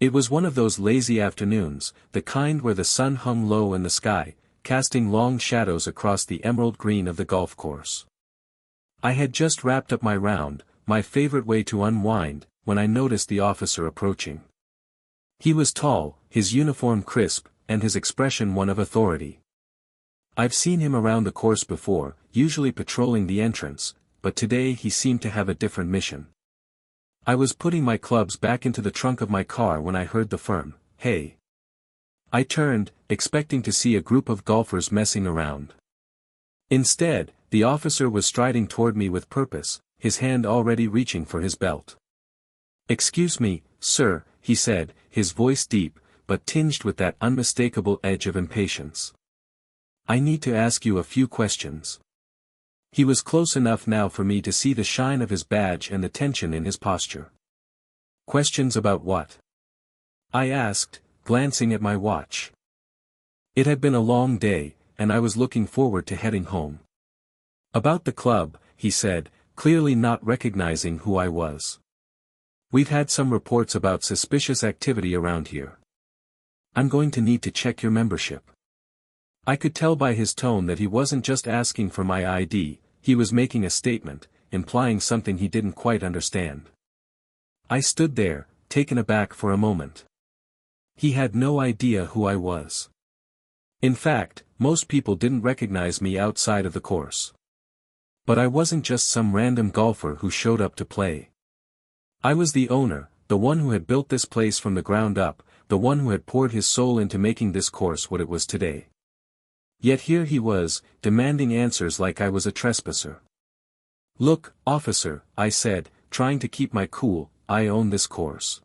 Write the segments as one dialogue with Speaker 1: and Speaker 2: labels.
Speaker 1: It was one of those lazy afternoons, the kind where the sun hung low in the sky, casting long shadows across the emerald green of the golf course. I had just wrapped up my round, my favorite way to unwind, when I noticed the officer approaching. He was tall, his uniform crisp, and his expression one of authority. I've seen him around the course before, usually patrolling the entrance, but today he seemed to have a different mission. I was putting my clubs back into the trunk of my car when I heard the firm, "Hey." I turned, expecting to see a group of golfers messing around. Instead, the officer was striding toward me with purpose, his hand already reaching for his belt. "Excuse me, sir," he said, his voice deep, but tinged with that unmistakable edge of impatience. "I need to ask you a few questions." He was close enough now for me to see the shine of his badge and the tension in his posture. "Questions about what?" I asked, glancing at my watch. It had been a long day, and I was looking forward to heading home. "About the club," he said, clearly not recognizing who I was. "We've had some reports about suspicious activity around here. I'm going to need to check your membership." I could tell by his tone that he wasn't just asking for my ID, he was making a statement, implying something he didn't quite understand. I stood there, taken aback for a moment. He had no idea who I was. In fact, most people didn't recognize me outside of the course. But I wasn't just some random golfer who showed up to play. I was the owner, the one who had built this place from the ground up, the one who had poured his soul into making this course what it was today. Yet here he was, demanding answers like I was a trespasser. "Look, officer," I said, trying to keep my cool, "I own this course.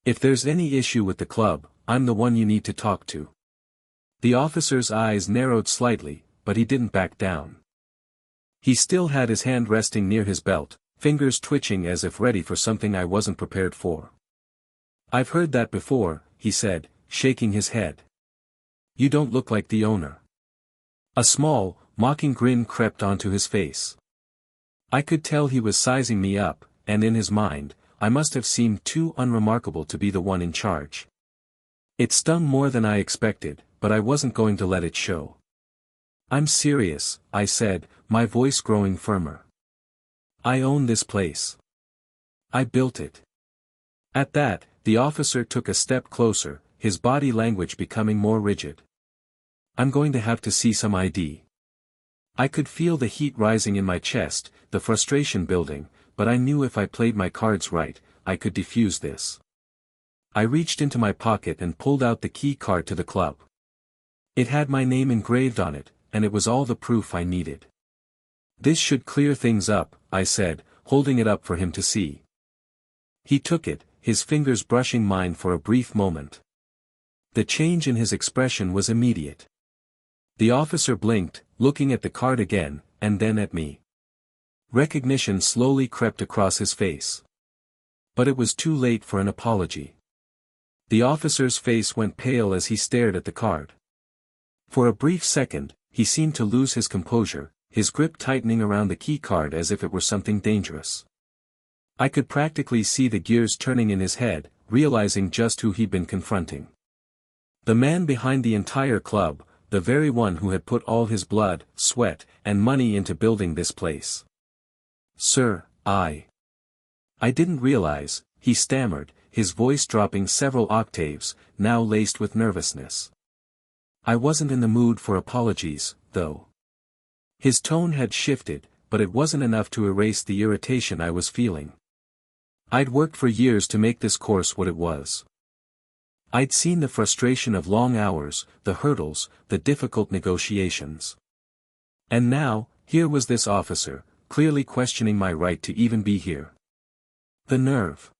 Speaker 1: If there's any issue with the club, I'm the one you need to talk to." The officer's eyes narrowed slightly, but he didn't back down. He still had his hand resting near his belt, fingers twitching as if ready for something I wasn't prepared for. "I've heard that before," he said, shaking his head. "You don't look like the owner." A small, mocking grin crept onto his face. I could tell he was sizing me up, and in his mind, I must have seemed too unremarkable to be the one in charge. It stung more than I expected, but I wasn't going to let it show. "I'm serious," I said, my voice growing firmer. "I own this place. I built it." At that, the officer took a step closer, his body language becoming more rigid. "I'm going to have to see some ID." I could feel the heat rising in my chest, the frustration building, but I knew if I played my cards right, I could defuse this. I reached into my pocket and pulled out the key card to the club. It had my name engraved on it, and it was all the proof I needed. "This should clear things up," I said, holding it up for him to see. He took it, his fingers brushing mine for a brief moment. The change in his expression was immediate. The officer blinked, looking at the card again, and then at me. Recognition slowly crept across his face. But it was too late for an apology. The officer's face went pale as he stared at the card. For a brief second, he seemed to lose his composure, his grip tightening around the key card as if it were something dangerous. I could practically see the gears turning in his head, realizing just who he'd been confronting. The man behind the entire club, the very one who had put all his blood, sweat, and money into building this place. "Sir, I didn't realize," he stammered, his voice dropping several octaves, now laced with nervousness. "I wasn't in the mood for apologies, though." His tone had shifted, but it wasn't enough to erase the irritation I was feeling. I'd worked for years to make this course what it was. I'd seen the frustration of long hours, the hurdles, the difficult negotiations. And now, here was this officer, clearly questioning my right to even be here. The nerve.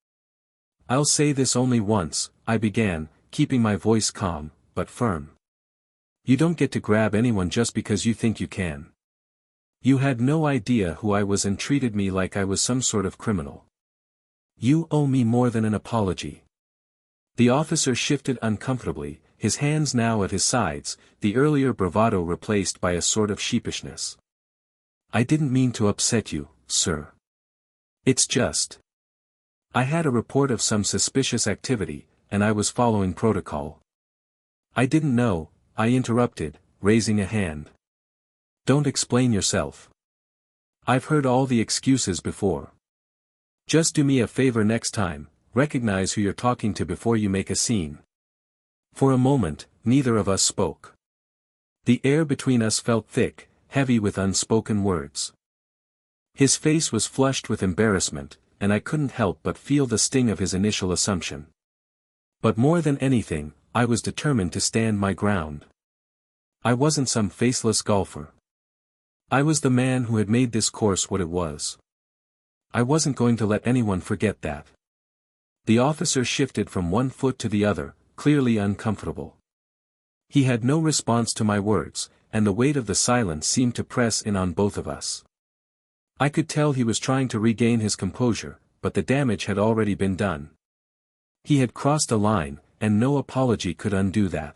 Speaker 1: "I'll say this only once," I began, keeping my voice calm, but firm. "You don't get to grab anyone just because you think you can. You had no idea who I was and treated me like I was some sort of criminal. You owe me more than an apology." The officer shifted uncomfortably, his hands now at his sides, the earlier bravado replaced by a sort of sheepishness. "I didn't mean to upset you, sir. It's just. I had a report of some suspicious activity, and I was following protocol. I didn't know, I interrupted, raising a hand. Don't explain yourself. I've heard all the excuses before. Just do me a favor next time, recognize who you're talking to before you make a scene. For a moment, neither of us spoke. The air between us felt thick, heavy with unspoken words. His face was flushed with embarrassment, and I couldn't help but feel the sting of his initial assumption. But more than anything, I was determined to stand my ground. I wasn't some faceless golfer. I was the man who had made this course what it was. I wasn't going to let anyone forget that. The officer shifted from one foot to the other, clearly uncomfortable. He had no response to my words, and the weight of the silence seemed to press in on both of us. I could tell he was trying to regain his composure, but the damage had already been done. He had crossed a line, and no apology could undo that.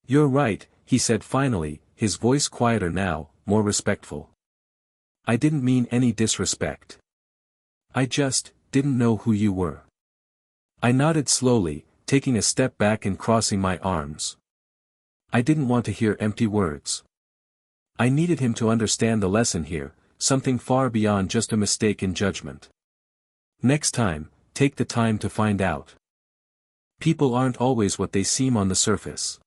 Speaker 1: "You're right," he said finally, his voice quieter now, more respectful. "I didn't mean any disrespect. I just didn't know who you were." I nodded slowly, taking a step back and crossing my arms. I didn't want to hear empty words. I needed him to understand the lesson here, something far beyond just a mistake in judgment. Next time, take the time to find out. People aren't always what they seem on the surface.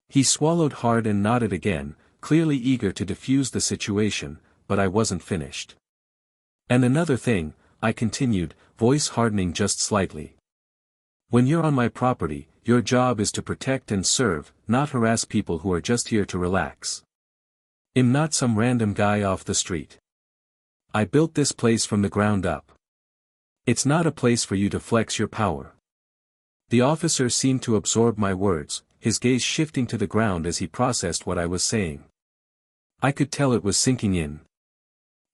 Speaker 1: He swallowed hard and nodded again, clearly eager to diffuse the situation, but I wasn't finished. "And another thing," I continued, voice hardening just slightly. "When you're on my property, your job is to protect and serve, not harass people who are just here to relax. I'm not some random guy off the street. I built this place from the ground up. It's not a place for you to flex your power." The officer seemed to absorb my words, his gaze shifting to the ground as he processed what I was saying. I could tell it was sinking in.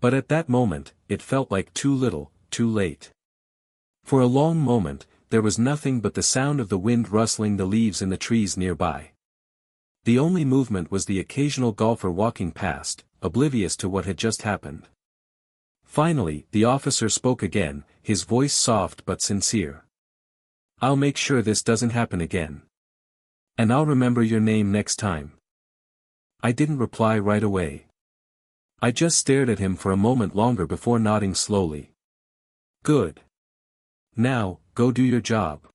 Speaker 1: But at that moment, it felt like too little, too late. For a long moment, there was nothing but the sound of the wind rustling the leaves in the trees nearby. The only movement was the occasional golfer walking past, oblivious to what had just happened. Finally, the officer spoke again, his voice soft but sincere. "I'll make sure this doesn't happen again. And I'll remember your name next time." I didn't reply right away. I just stared at him for a moment longer before nodding slowly. "Good. Now, go do your job.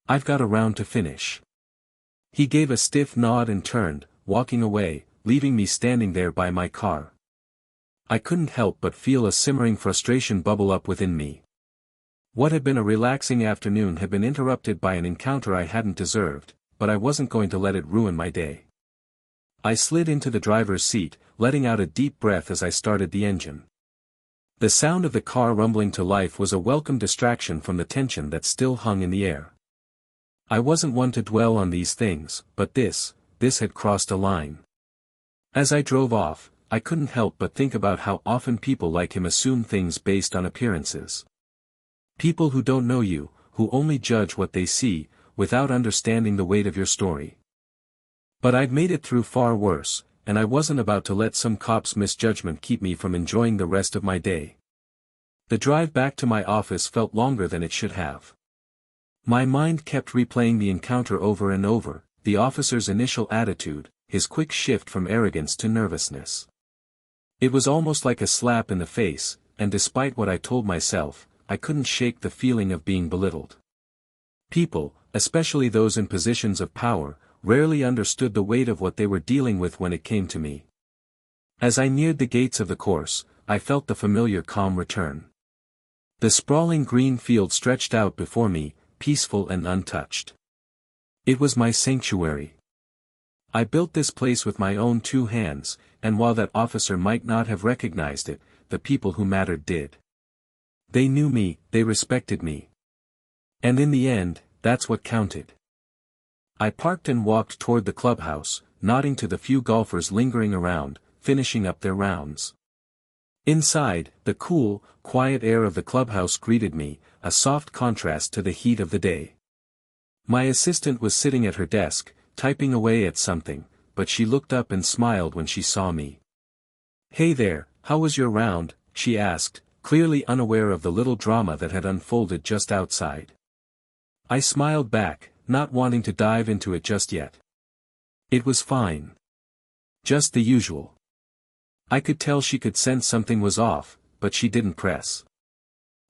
Speaker 1: I've got a round to finish." He gave a stiff nod and turned, walking away, leaving me standing there by my car. I couldn't help but feel a simmering frustration bubble up within me. What had been a relaxing afternoon had been interrupted by an encounter I hadn't deserved, but I wasn't going to let it ruin my day. I slid into the driver's seat, letting out a deep breath as I started the engine. The sound of the car rumbling to life was a welcome distraction from the tension that still hung in the air. I wasn't one to dwell on these things, but this had crossed a line. As I drove off, I couldn't help but think about how often people like him assume things based on appearances. People who don't know you, who only judge what they see, without understanding the weight of your story. But I'd made it through far worse, and I wasn't about to let some cop's misjudgment keep me from enjoying the rest of my day. The drive back to my office felt longer than it should have. My mind kept replaying the encounter over and over, the officer's initial attitude, his quick shift from arrogance to nervousness. It was almost like a slap in the face, and despite what I told myself, I couldn't shake the feeling of being belittled. People, especially those in positions of power, rarely understood the weight of what they were dealing with when it came to me. As I neared the gates of the course, I felt the familiar calm return. The sprawling green field stretched out before me, peaceful and untouched. It was my sanctuary. I built this place with my own two hands, and while that officer might not have recognized it, the people who mattered did. They knew me, they respected me. And in the end, that's what counted. I parked and walked toward the clubhouse, nodding to the few golfers lingering around, finishing up their rounds. Inside, the cool, quiet air of the clubhouse greeted me, a soft contrast to the heat of the day. My assistant was sitting at her desk, typing away at something, but she looked up and smiled when she saw me. "Hey there, how was your round?" she asked, clearly unaware of the little drama that had unfolded just outside. I smiled back, not wanting to dive into it just yet. It was fine. Just the usual. I could tell she could sense something was off, but she didn't press.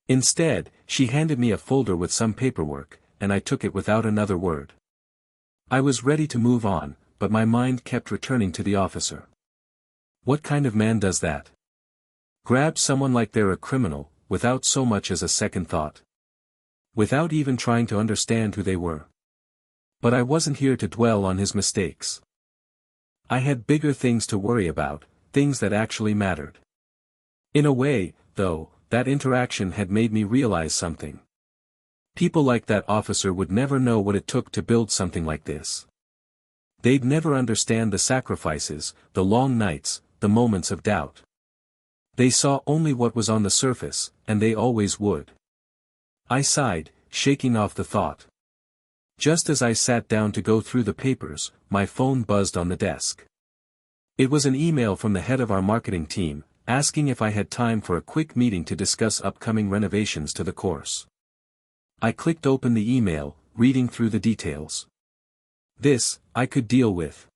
Speaker 1: Instead, she handed me a folder with some paperwork, and I took it without another word. I was ready to move on, but my mind kept returning to the officer. What kind of man does that? Grab someone like they're a criminal, without so much as a second thought. Without even trying to understand who they were. But I wasn't here to dwell on his mistakes. I had bigger things to worry about, things that actually mattered. In a way, though, that interaction had made me realize something. People like that officer would never know what it took to build something like this. They'd never understand the sacrifices, the long nights, the moments of doubt. They saw only what was on the surface, and they always would. I sighed, shaking off the thought. Just as I sat down to go through the papers, my phone buzzed on the desk. It was an email from the head of our marketing team, asking if I had time for a quick meeting to discuss upcoming renovations to the course. I clicked open the email, reading through the details. This, I could deal with.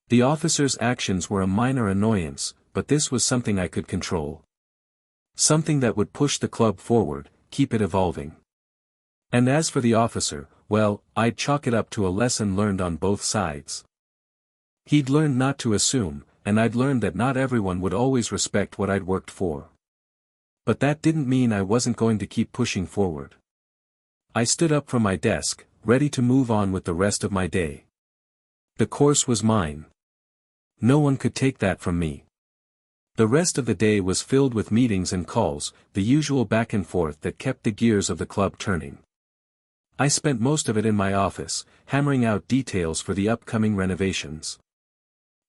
Speaker 1: The officer's actions were a minor annoyance, but this was something I could control. Something that would push the club forward, keep it evolving. And as for the officer, well, I'd chalk it up to a lesson learned on both sides. He'd learned not to assume, and I'd learned that not everyone would always respect what I'd worked for. But that didn't mean I wasn't going to keep pushing forward. I stood up from my desk, ready to move on with the rest of my day. The course was mine. No one could take that from me. The rest of the day was filled with meetings and calls, the usual back and forth that kept the gears of the club turning. I spent most of it in my office, hammering out details for the upcoming renovations.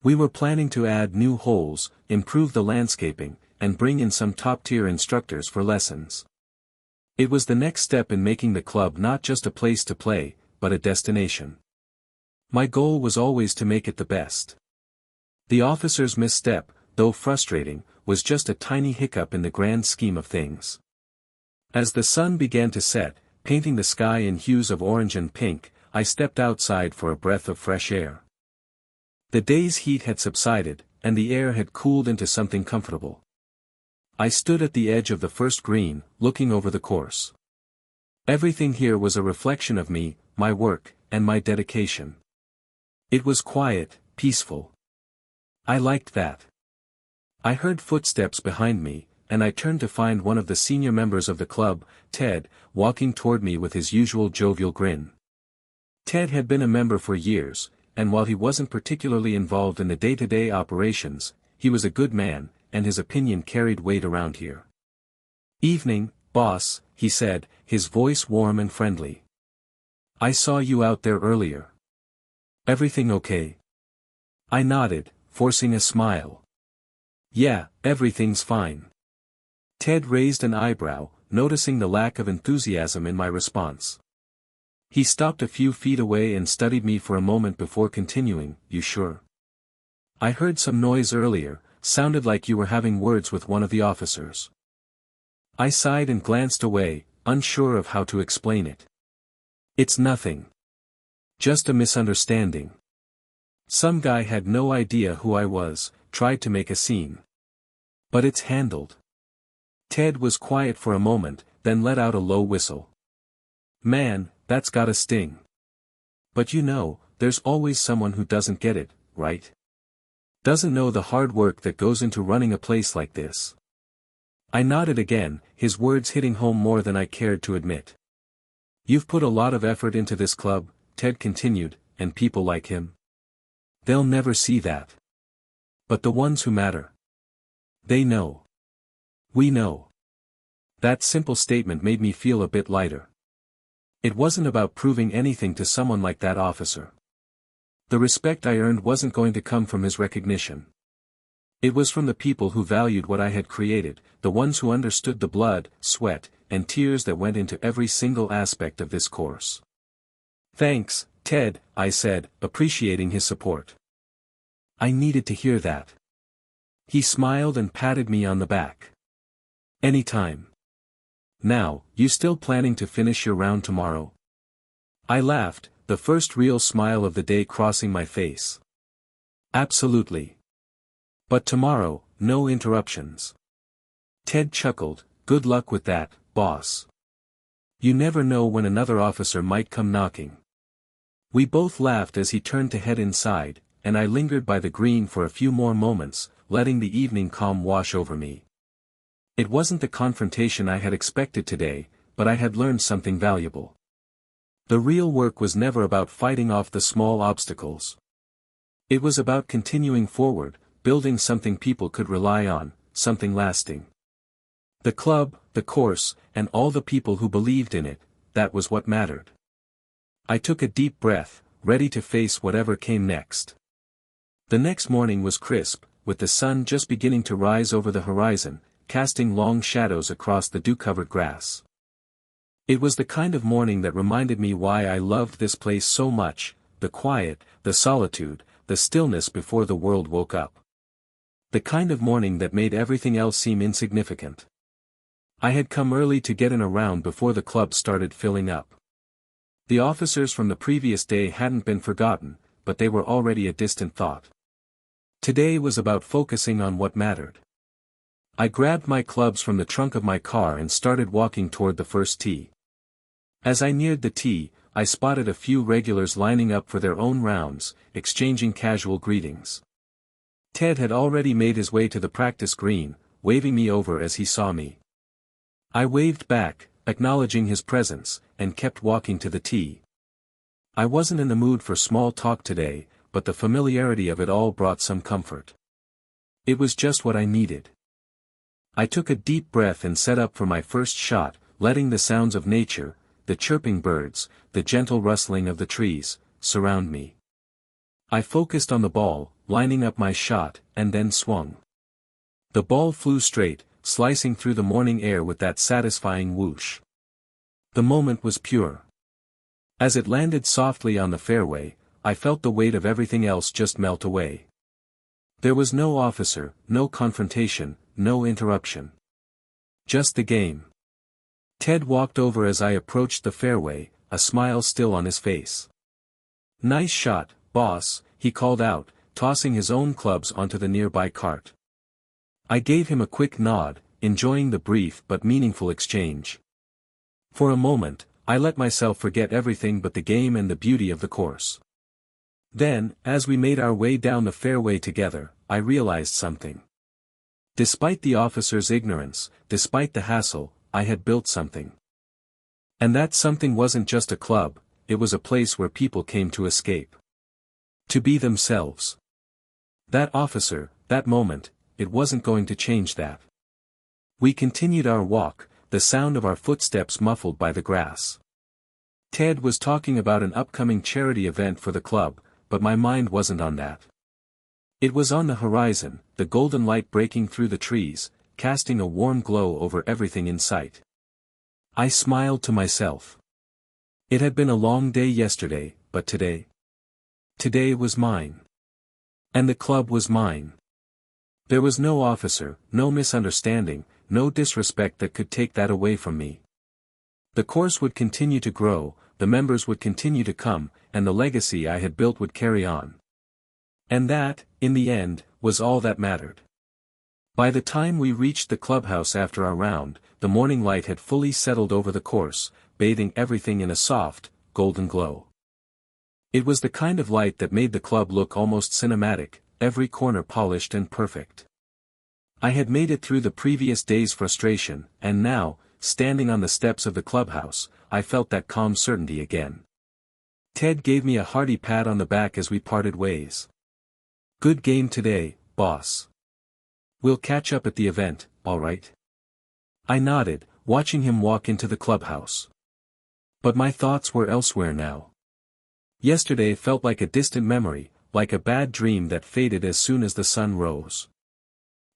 Speaker 1: We were planning to add new holes, improve the landscaping, and bring in some top-tier instructors for lessons. It was the next step in making the club not just a place to play, but a destination. My goal was always to make it the best. The officer's misstep, though frustrating, was just a tiny hiccup in the grand scheme of things. As the sun began to set, painting the sky in hues of orange and pink, I stepped outside for a breath of fresh air. The day's heat had subsided, and the air had cooled into something comfortable. I stood at the edge of the first green, looking over the course. Everything here was a reflection of me, my work, and my dedication. It was quiet, peaceful. I liked that. I heard footsteps behind me, and I turned to find one of the senior members of the club, Ted, walking toward me with his usual jovial grin. Ted had been a member for years, and while he wasn't particularly involved in the day-to-day operations, he was a good man, and his opinion carried weight around here. "Evening, boss," he said, his voice warm and friendly. "I saw you out there earlier. Everything okay?" I nodded, forcing a smile. "Yeah, everything's fine." Ted raised an eyebrow, noticing the lack of enthusiasm in my response. He stopped a few feet away and studied me for a moment before continuing, "You sure? I heard some noise earlier, sounded like you were having words with one of the officers." I sighed and glanced away, unsure of how to explain it. "It's nothing. Just a misunderstanding. Some guy had no idea who I was, tried to make a scene. But it's handled." Ted was quiet for a moment, then let out a low whistle. "Man, that's gotta sting. But you know, there's always someone who doesn't get it, right? Doesn't know the hard work that goes into running a place like this." I nodded again, his words hitting home more than I cared to admit. "You've put a lot of effort into this club," Ted continued, "and people like him. They'll never see that. But the ones who matter. They know. We know." That simple statement made me feel a bit lighter. It wasn't about proving anything to someone like that officer. The respect I earned wasn't going to come from his recognition. It was from the people who valued what I had created, the ones who understood the blood, sweat, and tears that went into every single aspect of this course. "Thanks, Ted," I said, appreciating his support. I needed to hear that. He smiled and patted me on the back. "Anytime. Now, you still planning to finish your round tomorrow?" I laughed, the first real smile of the day crossing my face. Absolutely. But tomorrow, no interruptions. Ted chuckled, good luck with that, boss. You never know when another officer might come knocking. We both laughed as he turned to head inside, and I lingered by the green for a few more moments, letting the evening calm wash over me. It wasn't the confrontation I had expected today, but I had learned something valuable. The real work was never about fighting off the small obstacles. It was about continuing forward, building something people could rely on, something lasting. The club, the course, and all the people who believed in it, that was what mattered. I took a deep breath, ready to face whatever came next. The next morning was crisp, with the sun just beginning to rise over the horizon, casting long shadows across the dew-covered grass. It was the kind of morning that reminded me why I loved this place so much, the quiet, the solitude, the stillness before the world woke up. The kind of morning that made everything else seem insignificant. I had come early to get in around before the club started filling up. The officers from the previous day hadn't been forgotten, but they were already a distant thought. Today was about focusing on what mattered. I grabbed my clubs from the trunk of my car and started walking toward the first tee. As I neared the tee, I spotted a few regulars lining up for their own rounds, exchanging casual greetings. Ted had already made his way to the practice green, waving me over as he saw me. I waved back, acknowledging his presence, and kept walking to the tee. I wasn't in the mood for small talk today, but the familiarity of it all brought some comfort. It was just what I needed. I took a deep breath and set up for my first shot, letting the sounds of nature, the chirping birds, the gentle rustling of the trees, surround me. I focused on the ball, lining up my shot, and then swung. The ball flew straight, slicing through the morning air with that satisfying whoosh. The moment was pure. As it landed softly on the fairway, I felt the weight of everything else just melt away. There was no officer, no confrontation, no interruption. Just the game. Ted walked over as I approached the fairway, a smile still on his face. Nice shot, boss, he called out, tossing his own clubs onto the nearby cart. I gave him a quick nod, enjoying the brief but meaningful exchange. For a moment, I let myself forget everything but the game and the beauty of the course. Then, as we made our way down the fairway together, I realized something. Despite the officer's ignorance, despite the hassle, I had built something. And that something wasn't just a club, it was a place where people came to escape. To be themselves. That officer, that moment, it wasn't going to change that. We continued our walk, the sound of our footsteps muffled by the grass. Ted was talking about an upcoming charity event for the club, but my mind wasn't on that. It was on the horizon, the golden light breaking through the trees, casting a warm glow over everything in sight. I smiled to myself. It had been a long day yesterday, but today? Today was mine. And the club was mine. There was no officer, no misunderstanding, no disrespect that could take that away from me. The course would continue to grow, the members would continue to come, and the legacy I had built would carry on. And that, in the end, was all that mattered. By the time we reached the clubhouse after our round, the morning light had fully settled over the course, bathing everything in a soft, golden glow. It was the kind of light that made the club look almost cinematic, every corner polished and perfect. I had made it through the previous day's frustration, and now, standing on the steps of the clubhouse, I felt that calm certainty again. Ted gave me a hearty pat on the back as we parted ways. Good game today, boss. We'll catch up at the event, all right? I nodded, watching him walk into the clubhouse. But my thoughts were elsewhere now. Yesterday felt like a distant memory, like a bad dream that faded as soon as the sun rose.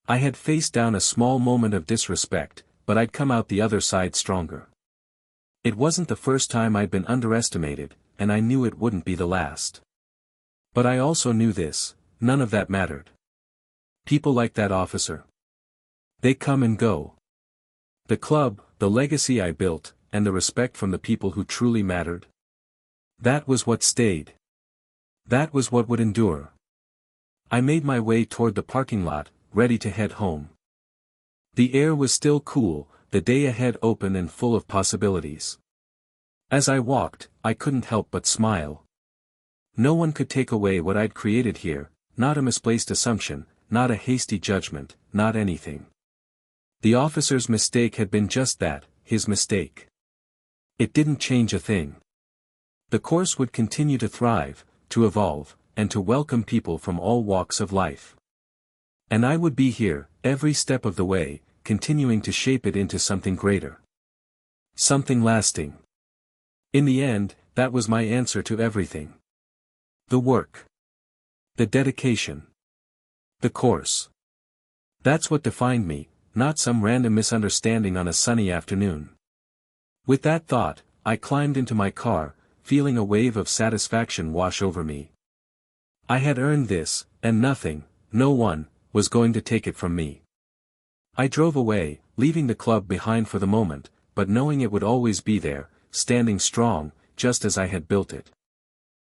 Speaker 1: I had faced down a small moment of disrespect, but I'd come out the other side stronger. It wasn't the first time I'd been underestimated, and I knew it wouldn't be the last. But I also knew this, none of that mattered. People like that officer. They come and go. The club, the legacy I built, and the respect from the people who truly mattered. That was what stayed. That was what would endure. I made my way toward the parking lot, ready to head home. The air was still cool, the day ahead open and full of possibilities. As I walked, I couldn't help but smile. No one could take away what I'd created here, not a misplaced assumption, not a hasty judgment, not anything. The officer's mistake had been just that, his mistake. It didn't change a thing. The course would continue to thrive, to evolve, and to welcome people from all walks of life. And I would be here, every step of the way, continuing to shape it into something greater. Something lasting. In the end, that was my answer to everything. The work. The dedication. The course. That's what defined me, not some random misunderstanding on a sunny afternoon. With that thought, I climbed into my car, feeling a wave of satisfaction wash over me. I had earned this, and nothing, no one, was going to take it from me. I drove away, leaving the club behind for the moment, but knowing it would always be there, standing strong, just as I had built it.